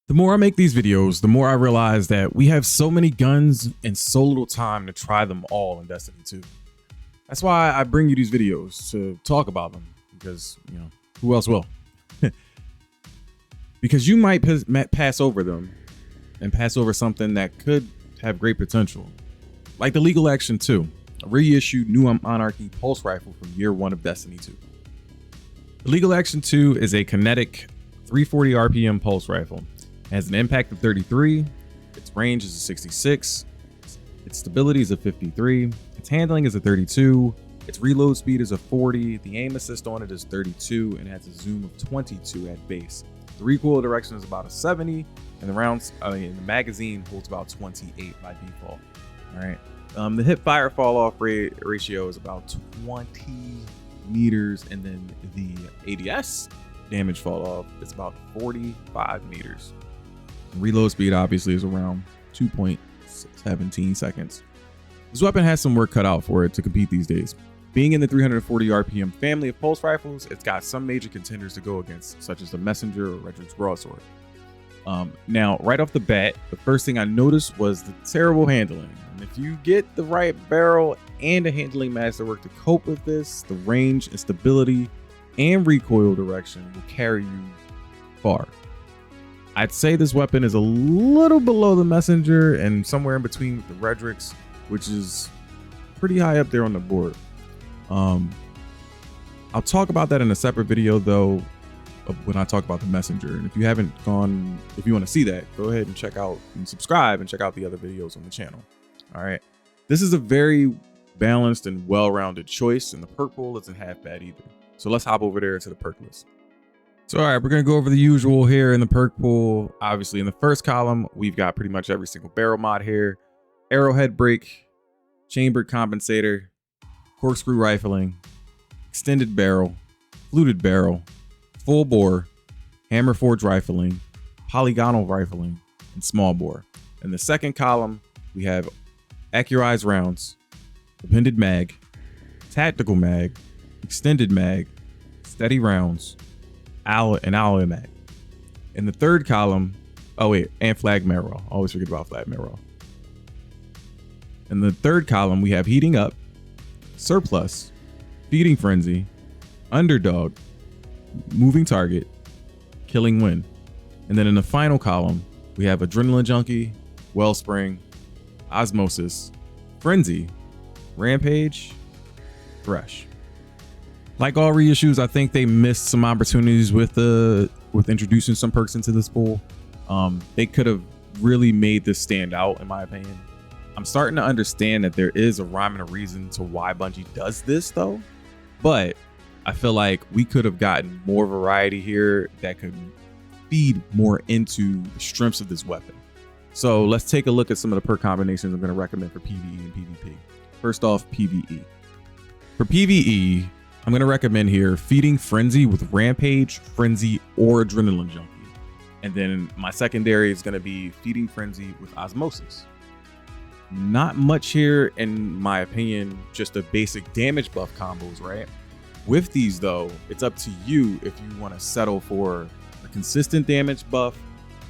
The more I make ththese videos, the more I realize that we have so many guns and so little time to try them all in Destiny 2. That's why I bring you these videos to talk about them, because, who else will? Because you might pass over them and pass over something that could have great potential. Like the Legal Action 2, a reissued new monarchy pulse rifle from year 1 of Destiny 2. The Legal Action 2 is a kinetic 340 RPM pulse rifle. It has an impact of 33, its range is a 66, its stability is a 53, its handling is a 32, its reload speed is a 40, the aim assist on it is 32, and it has a zoom of 22 at base. The recoil direction is about a 70, and the magazine holds about 28 by default. All right. The hip fire fall off ratio is about 20 meters, and then the ADS damage fall off is about 45 meters. Reload speed obviously is around 2.17 seconds. This weapon has some work cut out for it to compete these days. Being in the 340 RPM family of pulse rifles, it's got some major contenders to go against, such as the Messenger or Redrick's Broadsword. Now, right off the bat, the first thing I noticed was the terrible handling. And if you get the right barrel and a handling masterwork to cope with this, the range and stability and recoil direction will carry you far. I'd say this weapon is a little below the Messenger and somewhere in between with the Redrick's, which is pretty high up there on the board. I'll talk about that in a separate video though, when I talk about the Messenger. And if you want to see that, go ahead and check out and subscribe and check out the other videos on the channel. All right. This is a very balanced and well-rounded choice, and the perk pool isn't half bad either. So let's hop over there to the perk list. So, all right, we're going to go over the usual here in the perk pool. Obviously, in the first column, we've got pretty much every single barrel mod here. Arrowhead break, chambered compensator, corkscrew rifling, extended barrel, fluted barrel, full bore, hammer forge rifling, polygonal rifling, and small bore. In the second column, we have accurized rounds, appended mag, tactical mag, extended mag, steady rounds, alloy mag. In the third column, and flag marrow. Always forget about flag marrow. In the third column, we have heating up, surplus, feeding frenzy, underdog, moving target, killing wind. And then in the final column, we have adrenaline junkie, wellspring, osmosis, frenzy, rampage, thresh. Like all reissues, I think they missed some opportunities with introducing some perks into this pool. They could have really made this stand out, in my opinion. I'm starting to understand that there is a rhyme and a reason to why Bungie does this though, but I feel like we could have gotten more variety here that could feed more into the strengths of this weapon. So let's take a look at some of the perk combinations I'm going to recommend for PvE and PvP. First off, PvE. For PvE, I'm going to recommend here feeding frenzy with rampage, frenzy, or adrenaline junkie. And then my secondary is going to be feeding frenzy with osmosis. Not much here, in my opinion, just the basic damage buff combos, right? With these though, it's up to you if you want to settle for a consistent damage buff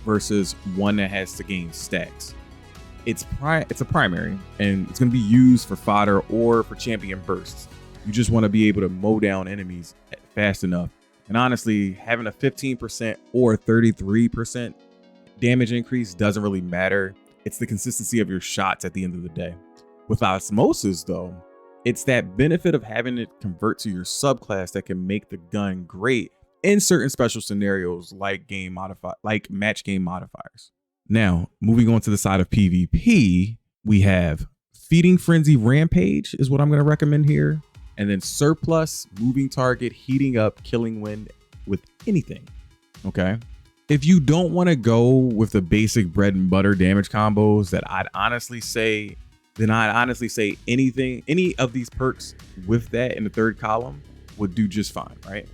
versus one that has to gain stacks. It's a primary, and it's going to be used for fodder or for champion bursts. You just want to be able to mow down enemies fast enough. And honestly, having a 15% or 33% damage increase doesn't really matter. It's the consistency of your shots at the end of the day. With osmosis though, it's that benefit of having it convert to your subclass that can make the gun great in certain special scenarios like match game modifiers. Now, moving on to the side of PvP, we have feeding frenzy rampage is what I'm going to recommend here. And then surplus, moving target, heating up, killing wind with anything. Okay. If you don't want to go with the basic bread and butter damage combos that I'd honestly say any of these perks with that in the third column would do just fine, right?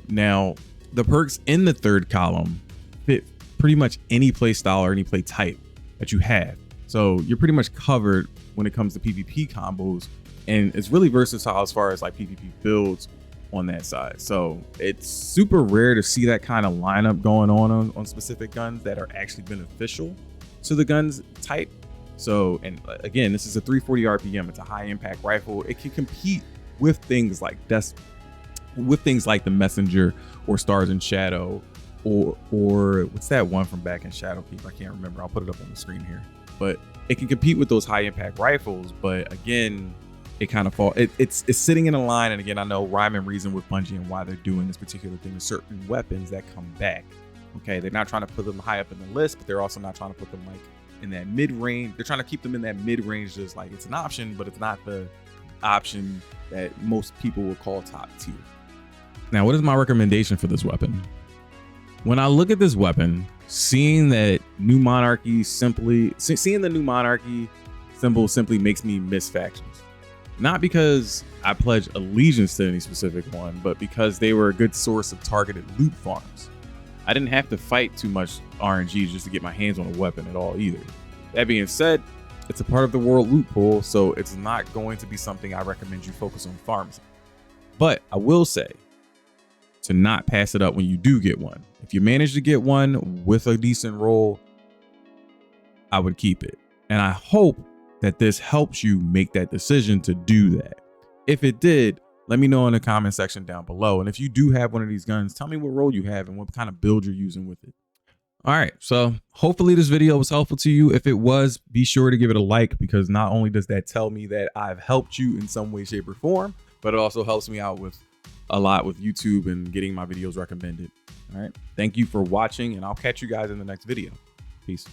Now, the perks in the third column fit pretty much any play style or any play type that you have. So you're pretty much covered when it comes to PvP combos. And it's really versatile as far as like PvP builds on that side. So it's super rare to see that kind of lineup going on specific guns that are actually beneficial to the gun's type. So, and again, this is a 340 RPM. It's a high impact rifle. It can compete with things like the Messenger or Stars and Shadow, or what's that one from back in Shadowkeep? I can't remember. I'll put it up on the screen here. But it can compete with those high impact rifles. But again, it kind of it's sitting in a line. And again, I know rhyme and reason with Bungie and why they're doing this particular thing with certain weapons that come back. Okay, they're not trying to put them high up in the list, but they're also not trying to put them like in that mid range. They're trying to keep them in that mid range, just like it's an option, but it's not the option that most people would call top tier. Now, what is my recommendation for this weapon? When I look at this weapon, seeing the new monarchy symbol simply makes me miss factions. Not because I pledge allegiance to any specific one, but because they were a good source of targeted loot farms. I didn't have to fight too much RNG just to get my hands on a weapon at all either. That being said, it's a part of the world loot pool, so it's not going to be something I recommend you focus on farms. But I will say to not pass it up when you do get one. If you manage to get one with a decent roll, I would keep it. And I hope that this helps you make that decision to do that. If it did, let me know in the comment section down below. And if you do have one of these guns, tell me what roll you have and what kind of build you're using with it. All right, so hopefully this video was helpful to you. If it was, be sure to give it a like, because not only does that tell me that I've helped you in some way, shape, or form, but it also helps me out with a lot with YouTube and getting my videos recommended. All right, thank you for watching, and I'll catch you guys in the next video. Peace.